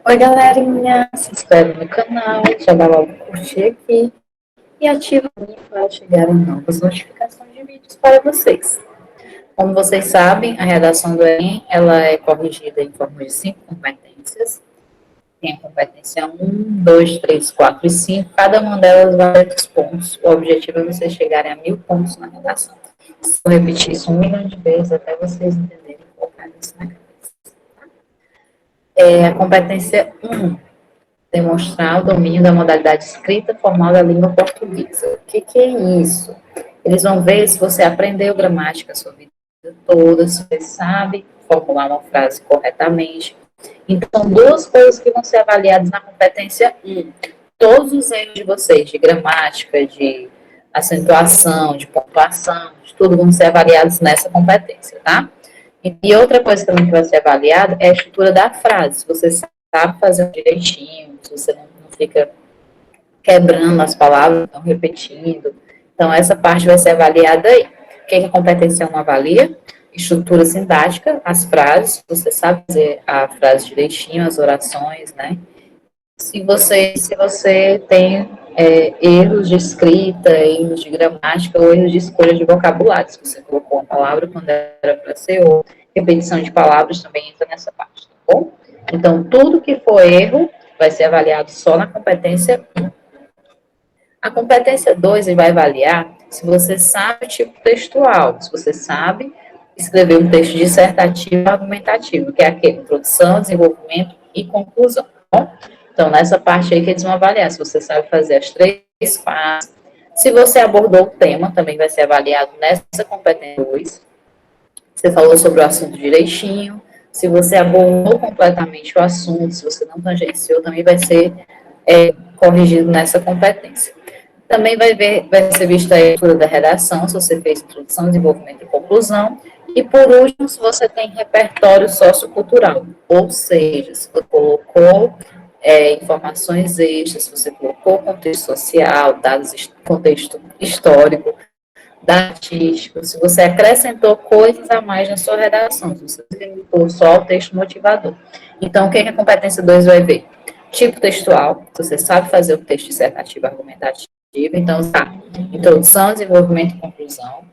Oi, galerinha! Se inscreve no canal, já dá logo curtir aqui e ativa o sininho para chegarem novas notificações de vídeos para vocês. Como vocês sabem, a redação do Enem ela é corrigida em forma de 5 competências. Tem a competência 1, 2, 3, 4 e 5. Cada uma delas vale 2 pontos. O objetivo é vocês chegarem a 1.000 pontos na redação. Vou repetir isso 1 milhão de vezes até vocês entenderem e colocarem isso na cabeça. A competência 1, demonstrar o domínio da modalidade escrita formal da língua portuguesa. O que é isso? Eles vão ver se você aprendeu gramática a sua vida toda, se você sabe formular uma frase corretamente. Então, duas coisas que vão ser avaliadas na competência 1. Todos os erros de vocês, de gramática, de acentuação, de pontuação, de tudo, vão ser avaliados nessa competência, tá? E outra coisa também que vai ser avaliada é a estrutura da frase. Se você sabe fazer direitinho, se você não fica quebrando as palavras, não repetindo. Então, essa parte vai ser avaliada aí. O que a competência 1 avalia? Estrutura sintática, as frases, você sabe fazer a frase direitinho, as orações, né? Se você tem erros de escrita, erros de gramática ou erros de escolha de vocabulário, se você colocou uma palavra quando era para ser ou repetição de palavras também entra nessa parte, tá bom? Então, tudo que for erro vai ser avaliado só na competência 1. A competência 2 ele vai avaliar se você sabe o tipo textual, se você sabe escrever um texto dissertativo argumentativo, que é aquele, introdução, desenvolvimento e conclusão. Tá bom? Então, nessa parte aí que eles vão avaliar, se você sabe fazer as 3 fases. Se você abordou o tema, também vai ser avaliado nessa competência 2. Você falou sobre o assunto direitinho. Se você abordou completamente o assunto, se você não tangenciou, também vai ser corrigido nessa competência. Também vai ser vista a estrutura da redação, se você fez introdução, desenvolvimento e conclusão. E, por último, se você tem repertório sociocultural, ou seja, se você colocou informações extras, se você colocou contexto social, dados, contexto histórico, artístico, se você acrescentou coisas a mais na sua redação, se você limitou só o texto motivador. Então, o que a competência 2 vai ver? Tipo textual, se você sabe fazer o texto dissertativo argumentativo, então, tá, introdução, desenvolvimento e conclusão.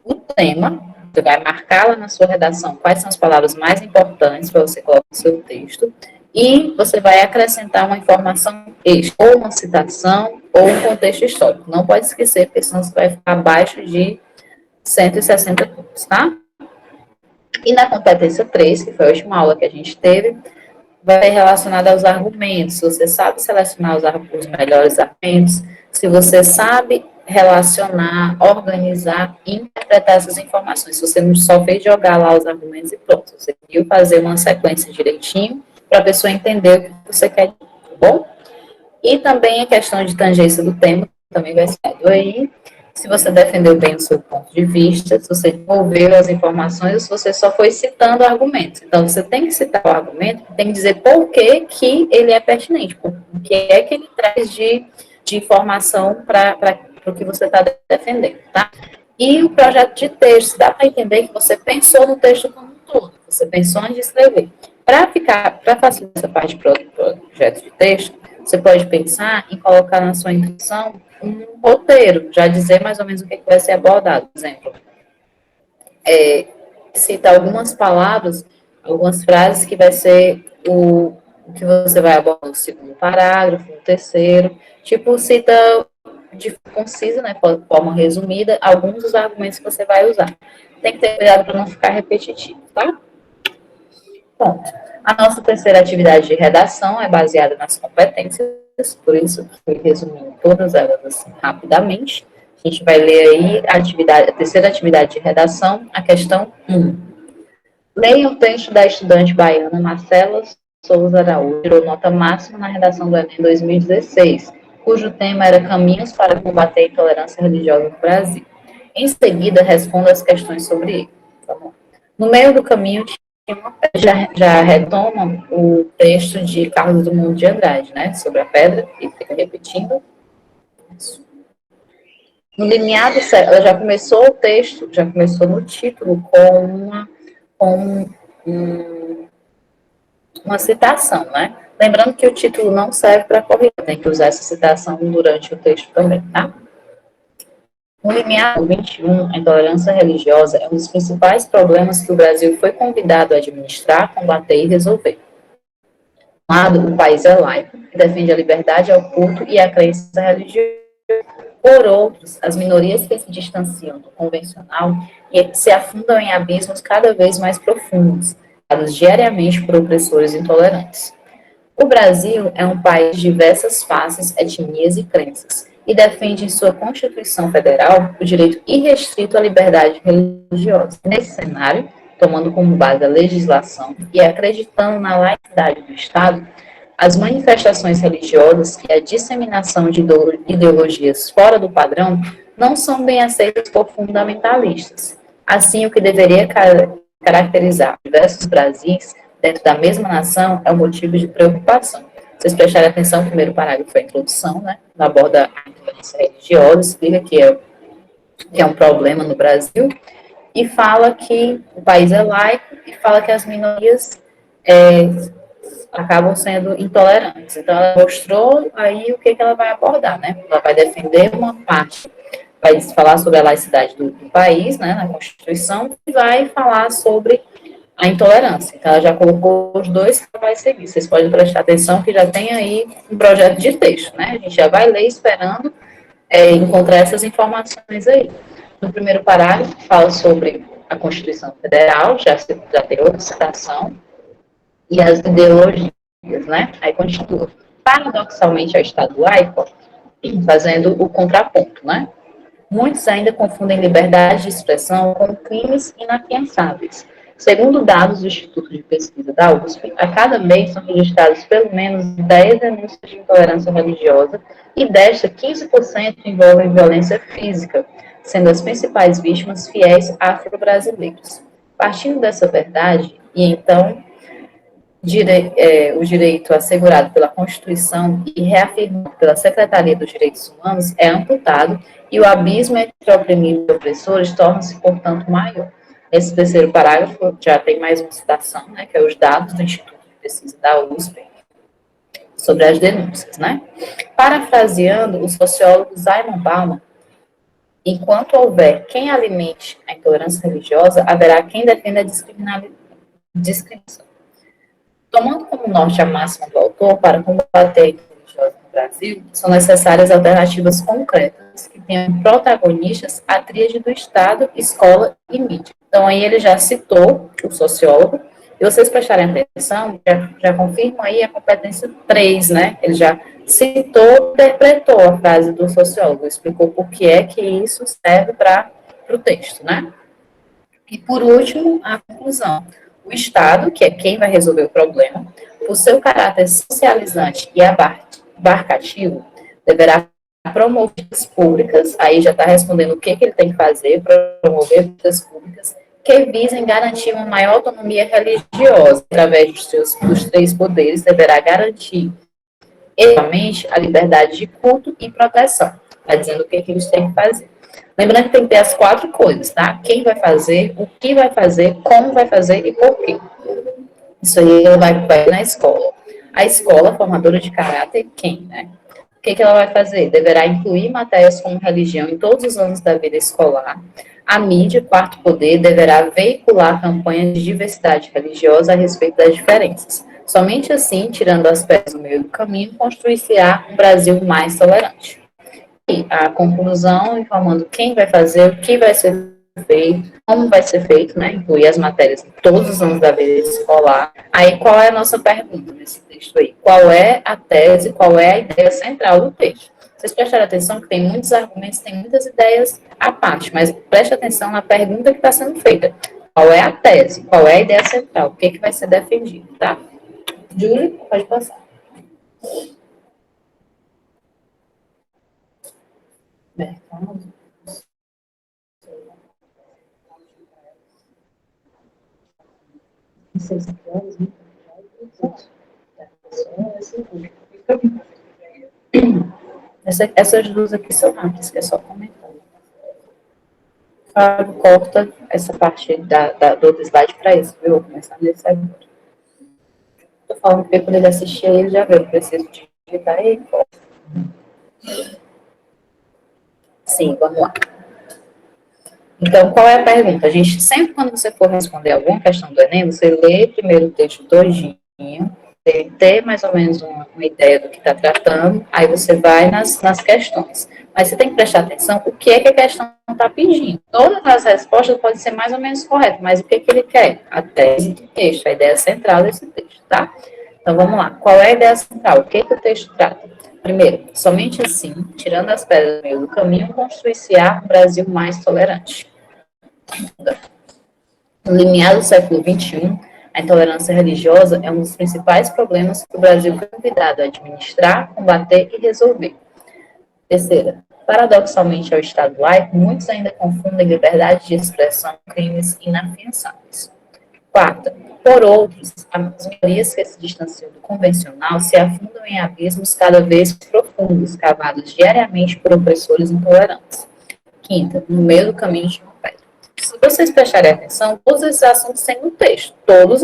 O tema, você vai marcar lá na sua redação quais são as palavras mais importantes para você colocar no seu texto, e você vai acrescentar uma informação extra, ou uma citação, ou um contexto histórico. Não pode esquecer, porque senão você vai ficar abaixo de 160 pontos, tá? E na competência 3, que foi a última aula que a gente teve, vai relacionada aos argumentos. Se você sabe selecionar os melhores argumentos, se você sabe relacionar, organizar e interpretar essas informações. Se você não só fez jogar lá os argumentos e pronto, você viu fazer uma sequência direitinho para a pessoa entender o que você quer, tá bom? E também a questão de tangência do tema também vai ser aí. Se você defendeu bem o seu ponto de vista, se você desenvolveu as informações, ou se você só foi citando argumentos. Então, você tem que citar o argumento, tem que dizer por que, que ele é pertinente, o que é que ele traz de informação para o que você está defendendo, tá? E o projeto de texto, dá para entender que você pensou no texto como um todo, você pensou em escrever. Para facilitar essa parte do projeto de texto, você pode pensar em colocar na sua introdução um roteiro, já dizer mais ou menos o que vai ser abordado. Por exemplo, cita algumas palavras, algumas frases que vai ser o que você vai abordar no segundo parágrafo, no terceiro. Tipo, cita de forma concisa, né, de forma resumida, alguns dos argumentos que você vai usar. Tem que ter cuidado para não ficar repetitivo, tá? Ponto. A nossa terceira atividade de redação é baseada nas competências, por isso fui resumindo todas elas assim, rapidamente. A gente vai ler aí a terceira atividade de redação, a questão 1. Leia o texto da estudante baiana Marcela Souza Araújo, tirou nota máxima na redação do Enem 2016, cujo tema era Caminhos para combater a intolerância religiosa no Brasil. Em seguida, responda as questões sobre ele. No meio do caminho, já retoma o texto de Carlos Drummond de Andrade, né, sobre a pedra, e fica repetindo. No lineado, ela já começou o texto, já começou no título com uma citação, né, Lembrando que o título não serve para corrigir, tem que usar essa citação durante o texto também, tá? No limiar 21, a intolerância religiosa é um dos principais problemas que o Brasil foi convidado a administrar, combater e resolver. De um lado, o país é laico, que defende a liberdade ao culto e à crença religiosa. Por outros, as minorias que se distanciam do convencional e se afundam em abismos cada vez mais profundos, dados diariamente por opressores intolerantes. O Brasil é um país de diversas faces, etnias e crenças, e defende em sua Constituição Federal o direito irrestrito à liberdade religiosa. Nesse cenário, tomando como base a legislação e acreditando na laicidade do Estado, as manifestações religiosas e a disseminação de ideologias fora do padrão não são bem aceitas por fundamentalistas. Assim, o que deveria caracterizar diversos Brasis dentro da mesma nação é um motivo de preocupação. Vocês prestarem atenção, o primeiro parágrafo é a introdução, né? Aborda a intolerância religiosa, explica que é um problema no Brasil, e fala que o país é laico, e fala que as minorias acabam sendo intolerantes. Então, ela mostrou aí o que ela vai abordar, né? Ela vai defender uma parte, vai falar sobre a laicidade do país, né, na Constituição, e vai falar sobre a intolerância. Então, ela já colocou os dois que ela vai seguir. Vocês podem prestar atenção que já tem aí um projeto de texto, né? A gente já vai ler esperando encontrar essas informações aí. No primeiro parágrafo, fala sobre a Constituição Federal, já tem outra citação, e as ideologias, né? Aí continua. Paradoxalmente, ao Estado laico, fazendo o contraponto, né? Muitos ainda confundem liberdade de expressão com crimes inafiançáveis. Segundo dados do Instituto de Pesquisa da USP, a cada mês são registrados pelo menos 10 denúncias de intolerância religiosa e desta, 15% envolvem violência física, sendo as principais vítimas fiéis afro-brasileiros. Partindo dessa verdade, e então o direito assegurado pela Constituição e reafirmado pela Secretaria dos Direitos Humanos é amputado e o abismo entre oprimidos e opressores torna-se, portanto, maior. Esse terceiro parágrafo já tem mais uma citação, né, que é os dados do Instituto de Pesquisa da USP sobre as denúncias, né? Parafraseando o sociólogo Simon Bauman, enquanto houver quem alimente a intolerância religiosa, haverá quem defenda a discriminação. Tomando como norte a máxima do autor, para combater a religiosa no Brasil, são necessárias alternativas concretas que tenham protagonistas a tríade do Estado, escola e mídia. Então, aí ele já citou o sociólogo, e vocês prestarem atenção, já confirma aí a competência 3, né? Ele já citou, interpretou a frase do sociólogo, explicou por que é que isso serve para o texto, né? E, por último, a conclusão. O Estado, que é quem vai resolver o problema, por seu caráter socializante e abarcativo, deverá promover políticas públicas, aí já está respondendo o que ele tem que fazer, promover políticas públicas que visem garantir uma maior autonomia religiosa, através dos três poderes, deverá garantir, efetivamente, a liberdade de culto e proteção. Está dizendo o que eles têm que fazer. Lembrando que tem que ter as quatro coisas, tá? Quem vai fazer, o que vai fazer, como vai fazer e por quê. Isso aí ela vai na escola. A escola, formadora de caráter, quem, né? O que ela vai fazer? Deverá incluir matérias como religião em todos os anos da vida escolar. A mídia, quarto poder, deverá veicular campanhas de diversidade religiosa a respeito das diferenças. Somente assim, tirando as pedras do meio do caminho, construir-se-á um Brasil mais tolerante. E a conclusão, informando quem vai fazer, o que vai ser feito, como vai ser feito, né? Incluir as matérias em todos os anos da vida escolar. Aí, qual é a nossa pergunta nesse texto aí? Qual é a tese, qual é a ideia central do texto? Vocês prestaram atenção que tem muitos argumentos, tem muitas ideias à parte, mas preste atenção na pergunta que está sendo feita. Qual é a tese? Qual é a ideia central? O que vai ser defendido, tá? Júlio, pode passar. Mercado. Não sei se horas, né? Essas duas aqui são rápidas, que é só comentar. Fábio, corta essa parte do outro slide para isso, viu? Vou começar nesse agora. forma que quando ele assistir ele já viu, eu preciso digitar ele. Sim, vamos lá. Então, qual é a pergunta? A gente sempre, quando você for responder alguma questão do Enem, você lê primeiro o texto todinho, ter mais ou menos uma ideia do que está tratando, aí você vai nas questões. Mas você tem que prestar atenção o que é que a questão está pedindo. Todas as respostas podem ser mais ou menos corretas, mas o que, que ele quer? A tese do texto, a ideia central desse texto, tá? Então, vamos lá. Qual é a ideia central? O que, que o texto trata? Primeiro, somente assim, tirando as pedras do meio do caminho, construir-se-á um Brasil mais tolerante. No limiar do século XXI, a intolerância religiosa é um dos principais problemas que o Brasil foi convidado a administrar, combater e resolver. Terceira, paradoxalmente ao Estado laico, muitos ainda confundem liberdade de expressão com crimes inafiançáveis. Quarta, por outros, as minorias que se distanciam do convencional se afundam em abismos cada vez mais profundos, cavados diariamente por opressores intolerantes. Quinta, no meio do caminho de uma pedra. Se vocês prestarem atenção, todos esses assuntos têm no texto, todos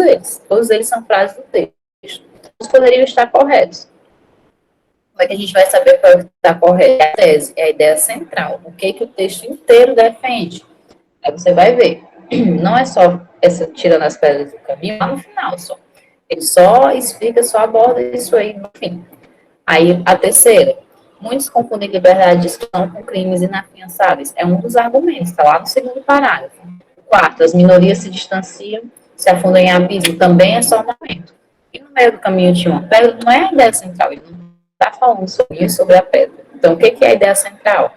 eles são frases do texto. Todos poderiam estar corretos. Como é que a gente vai saber qual é que está correto? É a tese, é a ideia central, o que, que o texto inteiro defende. Aí você vai ver, não é só essa tirando as pedras do caminho, lá no final só. Ele só explica, só aborda isso aí no fim. Aí a terceira, muitos confundem liberdade de expressão com crimes inafiançáveis. É um dos argumentos, está lá no segundo parágrafo. Quarto, as minorias se distanciam, se afundam em abismo, também é só um momento. E no meio do caminho tinha uma pedra, não é a ideia central, ele não está falando sobre isso, sobre a pedra. Então, o que é a ideia central?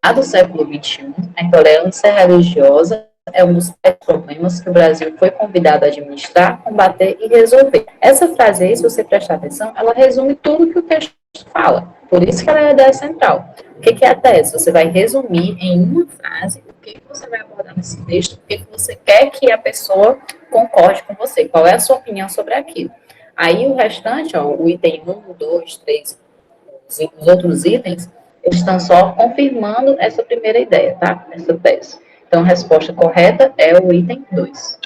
A do século XXI, a intolerância religiosa é um dos problemas que o Brasil foi convidado a administrar, combater e resolver. Essa frase aí, se você prestar atenção, ela resume tudo que o texto fala. Por isso que ela é a ideia central. O que é a tese? Você vai resumir em uma frase o que você vai abordar nesse texto, o que você quer que a pessoa concorde com você, qual é a sua opinião sobre aquilo. Aí o restante, ó, o item 1, 2, 3, os outros itens, eles estão só confirmando essa primeira ideia, tá? Essa tese. Então, a resposta correta é o item 2.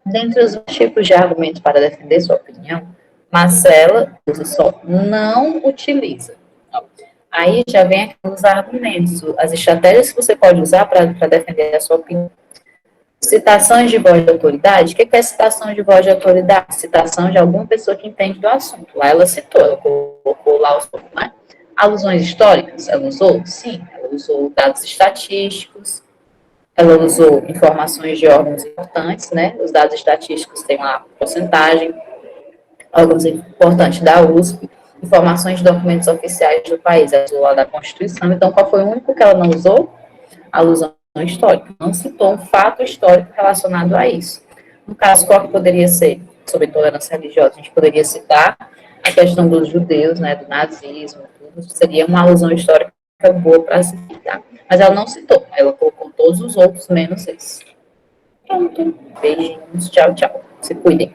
Dentre os tipos de argumentos para defender sua opinião, Marcela usa só não utiliza. Aí já vem os argumentos, as estratégias que você pode usar para defender a sua opinião. Citações de voz de autoridade. O que é citação de voz de autoridade? Citação de alguma pessoa que entende do assunto. Lá ela citou, ela colocou lá os pontos, né? Alusões históricas, ela usou? Sim, ela usou dados estatísticos, ela usou informações de órgãos importantes, né? Os dados estatísticos têm lá a porcentagem, órgãos importantes da USP, informações de documentos oficiais do país, ela usou lá da Constituição. Então, qual foi o único que ela não usou? Alusão histórica. Não citou um fato histórico relacionado a isso. No caso, qual que poderia ser sobre intolerância religiosa? A gente poderia citar a questão dos judeus, né, do nazismo, tudo. Seria uma alusão histórica boa para citar. Mas ela não citou, ela colocou todos os outros, menos esse. Pronto. Beijinhos, tchau, tchau. Se cuidem.